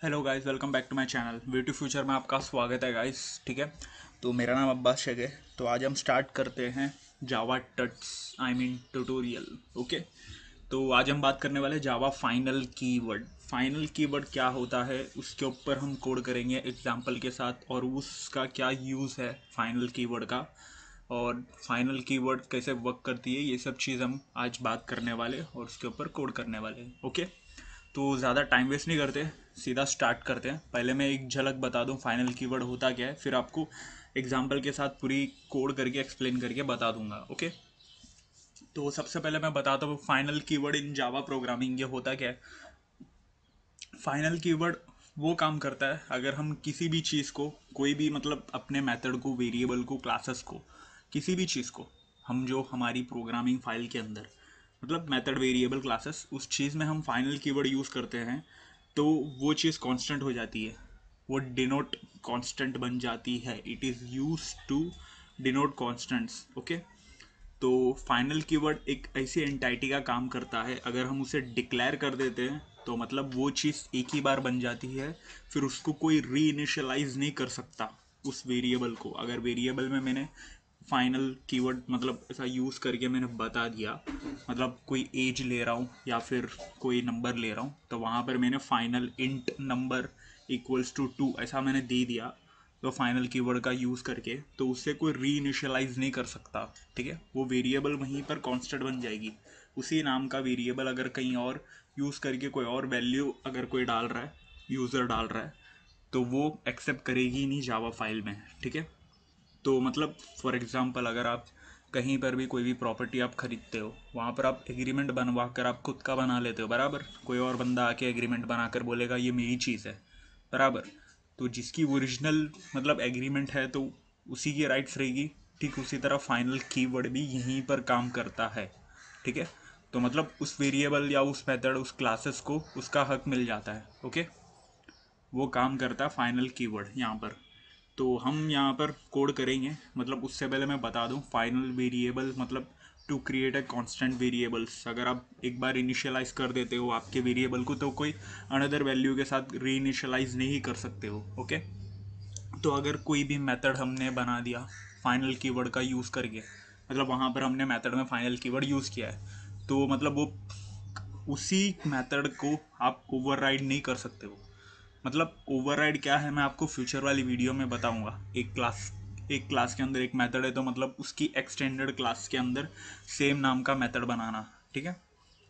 Hello guys, welcome back to my channel way to future में आपका स्वागत है गाइस। ठीक है, तो मेरा नाम अब्बास शेख है। तो आज हम स्टार्ट करते हैं जावा टट्स ट्यूटोरियल। ओके, तो आज हम बात करने वाले जावा फाइनल कीवर्ड। फाइनल कीवर्ड क्या होता है उसके ऊपर हम कोड करेंगे एग्जांपल के साथ, और उसका क्या यूज़ है फाइनल कीवर्ड का, और फाइनल कीवर्ड कैसे वर्क करती है, ये सब चीज़ हम आज बात करने वाले और उसके ऊपर कोड करने वाले हैं। ओके, तो ज़्यादा टाइम वेस्ट नहीं करते, सीधा स्टार्ट करते हैं। पहले मैं एक झलक बता दूं फाइनल कीवर्ड होता क्या है, फिर आपको एग्जांपल के साथ पूरी कोड करके एक्सप्लेन करके बता दूंगा। ओके, तो सबसे पहले मैं बताता हूँ फाइनल कीवर्ड इन जावा प्रोग्रामिंग ये होता क्या है। फाइनल कीवर्ड वो काम करता है अगर हम किसी भी चीज़ को, कोई भी मतलब अपने मेथड को, वेरिएबल को, क्लासेस को, किसी भी चीज़ को हम जो हमारी प्रोग्रामिंग फाइल के अंदर मतलब मेथड, वेरिएबल, क्लासेस, उस चीज़ में हम फाइनल कीवर्ड यूज़ करते हैं तो वो चीज़ कांस्टेंट हो जाती है। वो डिनोट कांस्टेंट बन जाती है। It is use to denote constants. Okay, तो फाइनल कीवर्ड एक ऐसी एंटाइटी का काम करता है, अगर हम उसे डिक्लेयर कर देते हैं तो मतलब वो चीज़ एक ही बार बन जाती है, फिर उसको कोई री इनिशियलाइज नहीं कर सकता उस वेरिएबल को। अगर वेरिएबल में मैंने फाइनल कीवर्ड मतलब ऐसा यूज़ करके मैंने बता दिया, मतलब कोई एज ले रहा हूँ या फिर कोई नंबर ले रहा हूँ, तो वहाँ पर मैंने final int number equals to 2 ऐसा मैंने दे दिया तो फाइनल कीवर्ड का यूज़ करके, तो उससे कोई री इनिशियलाइज नहीं कर सकता। ठीक है, वो वेरिएबल वहीं पर कांस्टेंट बन जाएगी। उसी नाम का वेरिएबल अगर कहीं और यूज़ करके कोई और वैल्यू अगर कोई डाल रहा है, यूज़र डाल रहा है, तो वो एक्सेप्ट करेगी नहीं जावा फाइल में। ठीक है, तो मतलब फॉर एग्जांपल अगर आप कहीं पर भी कोई भी प्रॉपर्टी आप खरीदते हो, वहाँ पर आप एग्रीमेंट बनवा कर आप खुद का बना लेते हो बराबर। कोई और बंदा आके एग्रीमेंट बनाकर बोलेगा ये मेरी चीज़ है बराबर, तो जिसकी ओरिजिनल मतलब एग्रीमेंट है तो उसी की राइट्स रहेगी। ठीक उसी तरह फाइनल कीवर्ड भी यहीं पर काम करता है। ठीक है, तो मतलब उस वेरिएबल या उस मेथड, उस क्लासेस को उसका हक मिल जाता है। ओके, वो काम करता है फाइनल कीवर्ड यहाँ पर। तो हम यहाँ पर कोड करेंगे, मतलब उससे पहले मैं बता दूँ फाइनल वेरिएबल मतलब to create a constant variables. अगर आप एक बार इनिशियलाइज कर देते हो आपके वेरिएबल को, तो कोई अनदर वैल्यू के साथ री इनिशियलाइज नहीं कर सकते हो। ओके, तो अगर कोई भी मेथड हमने बना दिया फाइनल कीवर्ड का यूज़ करके, मतलब वहाँ पर हमने मेथड में फाइनल कीवर्ड यूज़ किया है, तो मतलब वो उसी मेथड को आप ओवरराइड नहीं कर सकते हो। मतलब ओवरराइड क्या है मैं आपको फ्यूचर वाली वीडियो में बताऊंगा। एक क्लास के अंदर एक मेथड है, तो मतलब उसकी एक्सटेंडेड क्लास के अंदर सेम नाम का मेथड बनाना, ठीक है,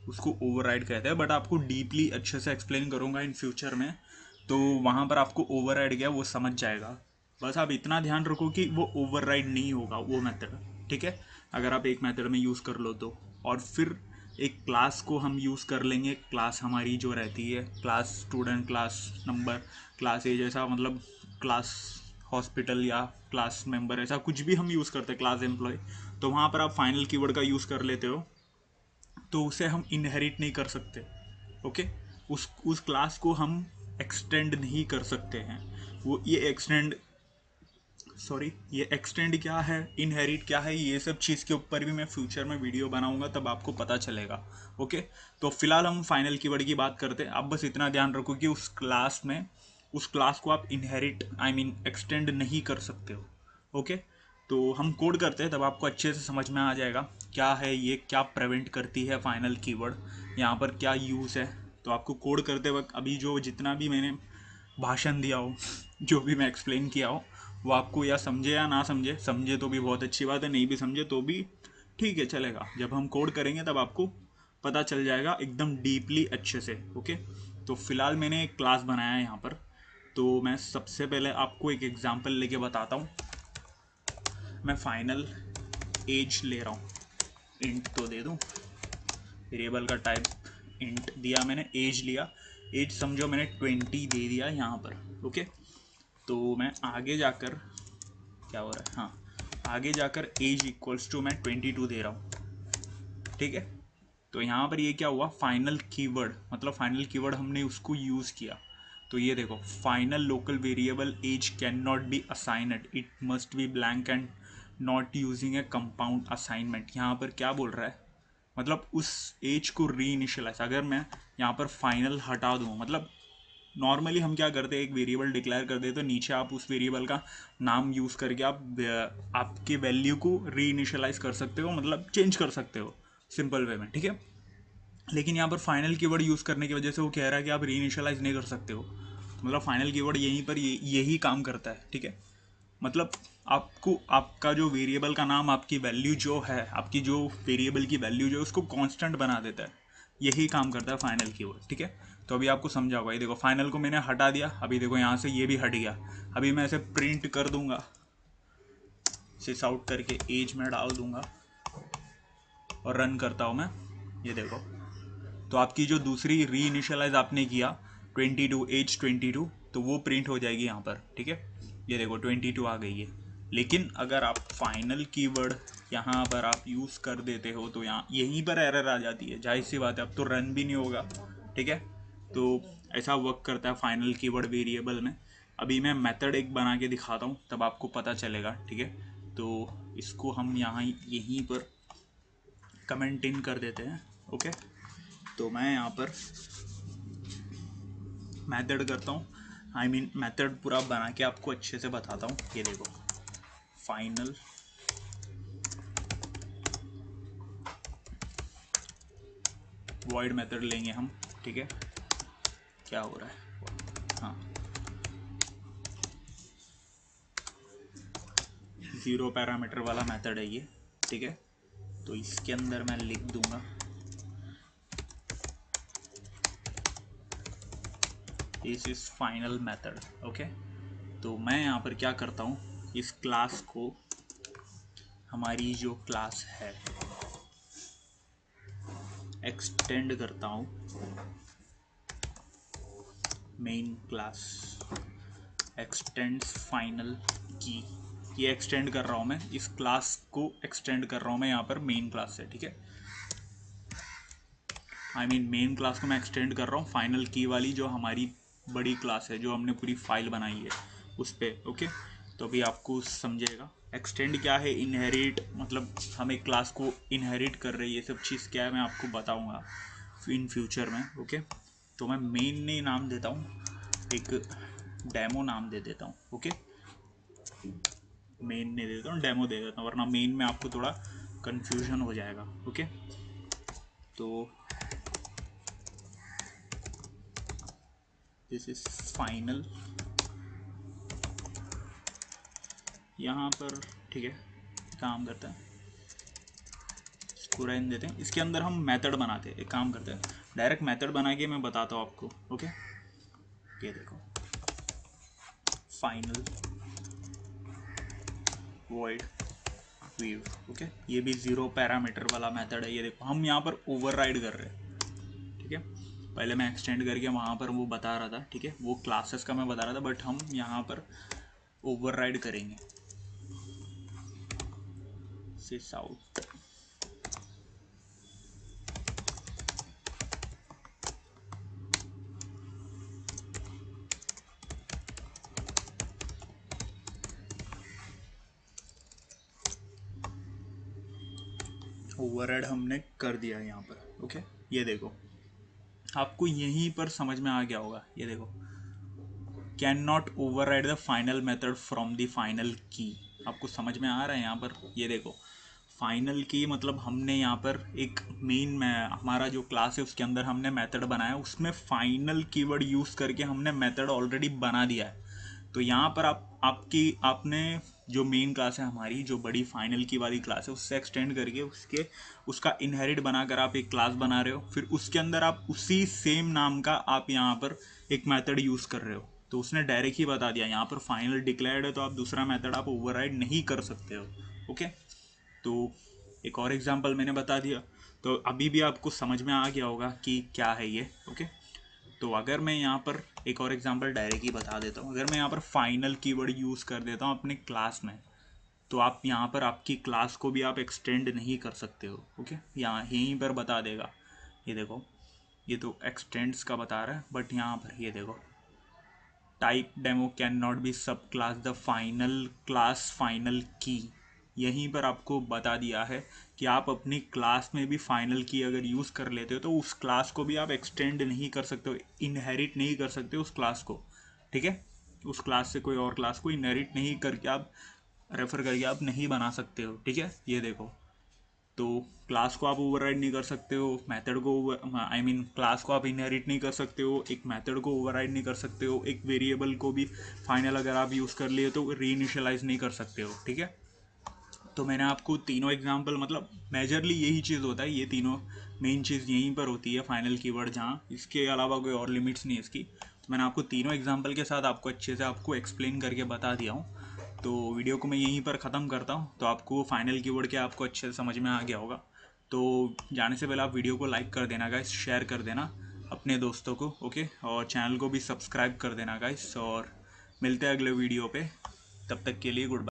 उसको ओवरराइड कहते हैं। बट आपको डीपली अच्छे से एक्सप्लेन करूंगा इन फ्यूचर में, तो वहाँ पर आपको ओवरराइड क्या वो समझ जाएगा। बस आप इतना ध्यान रखो कि वो ओवरराइड नहीं होगा वो मेथड। ठीक है, अगर आप एक मेथड में यूज़ कर लो तो। और फिर एक क्लास को हम यूज़ कर लेंगे। क्लास हमारी जो रहती है, class student, class number, class age, ऐसा मतलब क्लास हॉस्पिटल या क्लास मेंबर, ऐसा कुछ भी हम यूज़ करते हैं, क्लास एम्प्लॉय। तो वहाँ पर आप फाइनल कीवर्ड का यूज़ कर लेते हो, तो उसे हम इनहेरिट नहीं कर सकते। ओके, उस क्लास को हम एक्सटेंड नहीं कर सकते हैं। वो ये एक्सटेंड क्या है, इनहेरिट क्या है, ये सब चीज़ के ऊपर भी मैं फ्यूचर में वीडियो बनाऊंगा, तब आपको पता चलेगा। ओके, तो फिलहाल हम फाइनल कीवर्ड की बात करते हैं। आप बस इतना ध्यान रखो कि उस क्लास को आप इनहेरिट एक्सटेंड नहीं कर सकते हो। ओके, तो हम कोड करते हैं तब आपको अच्छे से समझ में आ जाएगा क्या है ये, क्या प्रिवेंट करती है फाइनल कीवर्ड, यहाँ पर क्या यूज़ है। तो आपको कोड करते वक्त अभी जो जितना भी मैंने भाषण दिया हो, जो भी मैं एक्सप्लेन किया हो, वो आपको या समझे या ना समझे, समझे तो भी बहुत अच्छी बात है, नहीं भी समझे तो भी ठीक है, चलेगा। जब हम कोड करेंगे तब आपको पता चल जाएगा एकदम डीपली अच्छे से। ओके, तो फिलहाल मैंने एक क्लास बनाया है यहाँ पर। तो मैं सबसे पहले आपको एक एग्जांपल लेके बताता हूँ। मैं फाइनल एज ले रहा हूँ, इंट तो दे दूँ, वेरिएबल का टाइप इंट दिया मैंने, एज लिया, एज समझो मैंने 20 दे दिया यहाँ पर। ओके, तो मैं आगे जाकर क्या हो रहा है, हाँ, आगे जाकर एज इक्वल्स टू मैं 22 दे रहा हूँ। ठीक है, तो यहाँ पर ये क्या हुआ, फाइनल कीवर्ड मतलब फाइनल कीवर्ड हमने उसको यूज़ किया। तो ये देखो, final local variable as can not be assigned, it must be blank and not using a compound assignment. यहाँ पर क्या बोल रहा है, मतलब उस एज को री इनिशियलाइज, अगर मैं यहाँ पर फाइनल हटा दूँ, मतलब नॉर्मली हम क्या करते हैं, एक वेरिएबल डिक्लेयर कर देते तो नीचे आप उस वेरिएबल का नाम यूज़ करके आप आपके वैल्यू को री इनिशियलाइज कर सकते हो, मतलब चेंज कर सकते हो सिंपल वे में, ठीक है। लेकिन यहाँ पर फाइनल कीवर्ड यूज़ करने की वजह से वो कह रहा है कि आप री इनिशियलाइज नहीं कर सकते हो। मतलब फाइनल कीवर्ड यहीं पर यही काम करता है, ठीक है। मतलब आपको आपका जो वेरिएबल का नाम, आपकी वैल्यू जो है, आपकी जो वेरिएबल की वैल्यू जो है उसको कांस्टेंट बना देता है, यही काम करता है फाइनल कीवर्ड, ठीक है। तो अभी आपको समझा होगा, ये देखो फाइनल को मैंने हटा दिया, अभी देखो यहाँ से ये भी हट गया। अभी मैं इसे प्रिंट कर दूंगा, सिस आउट करके एज में डाल दूंगा और रन करता हूँ मैं, ये देखो। तो आपकी जो दूसरी री इनिशियलाइज आपने किया 22 एज 22, तो वो प्रिंट हो जाएगी यहाँ पर, ठीक है। ये देखो 22 आ गई है। लेकिन अगर आप फाइनल कीवर्ड यहाँ पर आप यूज़ कर देते हो तो यहाँ यहीं पर एरर आ जाती है, जाहिर सी बात है, अब तो रन भी नहीं होगा, ठीक है। तो ऐसा वर्क करता है फाइनल कीवर्ड वेरिएबल में। अभी मैं मेथड एक बना के दिखाता हूँ, तब आपको पता चलेगा, ठीक है। तो इसको हम यहाँ यहीं पर कमेंट इन कर देते हैं, ओके। तो मैं यहाँ पर मेथड करता हूँ, आई मीन मेथड पूरा बना के आपको अच्छे से बताता हूँ। ये देखो फाइनल वॉइड मेथड लेंगे हम, ठीक है। क्या हो रहा है, हाँ, ज़ीरो पैरामीटर वाला मेथड है ये, ठीक है। तो इसके अंदर मैं लिख दूंगा this is final method, okay. तो मैं यहाँ पर क्या करता हूँ, इस क्लास को, हमारी जो क्लास है, एक्सटेंड करता हूँ मेन क्लास, एक्सटेंड्स फाइनल की। ये एक्सटेंड कर रहा हूँ मैं, इस क्लास को एक्सटेंड कर रहा हूँ मैं यहाँ पर मेन क्लास से, ठीक है। आई मीन मेन क्लास को मैं एक्सटेंड कर रहा हूँ फाइनल की वाली जो हमारी बड़ी क्लास है, जो हमने पूरी फाइल बनाई है उस पर, ओके। तो अभी आपको समझेगा एक्सटेंड क्या है, इनहेरिट, मतलब हम एक क्लास को इनहेरिट कर रहे हैं, ये सब चीज़ क्या है मैं आपको बताऊँगा इन फ्यूचर में, ओके। तो मैं मेन नहीं नाम देता हूँ, एक डेमो नाम दे देता हूँ, ओके। मेन नहीं देता हूँ, डेमो दे देता हूँ, वरना मेन में आपको थोड़ा कन्फ्यूजन हो जाएगा, ओके। तो दिस इज फाइनल यहाँ पर, ठीक है। काम करता है, इसको रहने देते हैं, इसके अंदर हम मेथड बनाते हैं, एक काम करते हैं डायरेक्ट मेथड बना के मैं बताता हूँ आपको, ओके। ये देखो फाइनल वॉइड वीव, ओके। ये भी ज़ीरो पैरामीटर वाला मेथड है, ये देखो हम यहाँ पर ओवरराइड कर रहे हैं, ठीक है। पहले मैं एक्सटेंड करके वहाँ पर वो बता रहा था, ठीक है, वो क्लासेस का मैं बता रहा था, बट हम यहाँ पर ओवरराइड करेंगे, सिस आउट। ओवरराइड हमने कर दिया यहाँ पर, ओके। ये देखो आपको यहीं पर समझ में आ गया होगा, ये देखो can not override the final method from the final की। आपको समझ में आ रहा है यहाँ पर, ये देखो फाइनल की मतलब हमने यहाँ पर एक मेन में हमारा जो क्लास है उसके अंदर हमने मेथड बनाया, उसमें फाइनल कीवर्ड यूज़ करके हमने मेथड ऑलरेडी बना दिया है। तो यहाँ पर आपने जो मेन क्लास है हमारी, जो बड़ी फाइनल की वाली क्लास है, उससे एक्सटेंड करके उसका इनहेरिट बनाकर आप एक क्लास बना रहे हो, फिर उसके अंदर आप उसी सेम नाम का आप यहाँ पर एक मेथड यूज़ कर रहे हो। तो उसने डायरेक्ट ही बता दिया यहाँ पर फाइनल डिक्लेयर्ड है, तो आप दूसरा मेथड आप ओवरराइड नहीं कर सकते हो, ओके। तो एक और एग्जांपल मैंने बता दिया, तो अभी भी आपको समझ में आ गया होगा कि क्या है ये, ओके। तो अगर मैं यहाँ पर एक और एग्जांपल डायरेक्ट ही बता देता हूँ, अगर मैं यहाँ पर फाइनल कीवर्ड यूज़ कर देता हूँ अपने क्लास में, तो आप यहाँ पर आपकी क्लास को भी आप एक्सटेंड नहीं कर सकते हो, ओके। यहाँ यहीं पर बता देगा, ये देखो, ये तो एक्सटेंड्स का बता रहा है, बट यहाँ पर ये देखो type demo can not be subclass the final class final की, यहीं पर आपको बता दिया है कि आप अपनी क्लास में भी फाइनल की अगर यूज़ कर लेते हो तो उस क्लास को भी आप एक्सटेंड नहीं कर सकते हो, इनहेरिट नहीं कर सकते उस क्लास को। ठीक है, उस क्लास से कोई और क्लास को इनहेरिट नहीं करके आप रेफर करके आप नहीं बना सकते हो। ठीक है, ये देखो, तो क्लास को आप ओवरराइड नहीं कर सकते हो, मेथड को आई मीन क्लास को आप इनहेरिट नहीं कर सकते हो, एक मेथड को ओवरराइड नहीं कर सकते हो, एक वेरिएबल को भी फाइनल अगर आप यूज़ कर लिए तो रीइनिशियलाइज नहीं कर सकते हो। ठीक है, तो मैंने आपको तीनों एग्जांपल, मतलब मेजरली यही चीज़ होता है, ये तीनों मेन चीज़ यहीं पर होती है फाइनल कीवर्ड, जहाँ इसके अलावा कोई और लिमिट्स नहीं है इसकी। तो मैंने आपको तीनों एग्जांपल के साथ आपको अच्छे से आपको एक्सप्लेन करके बता दिया हूँ। तो वीडियो को मैं यहीं पर ख़त्म करता हूँ। तो आपको फाइनल कीवर्ड क्या आपको अच्छे से समझ में आ गया होगा। तो जाने से पहले आप वीडियो को लाइक कर देना गाइस, शेयर कर देना अपने दोस्तों को, ओके, और चैनल को भी सब्सक्राइब कर देना गाइस, और मिलते हैं अगले वीडियो पे। तब तक के लिए गुड बाय।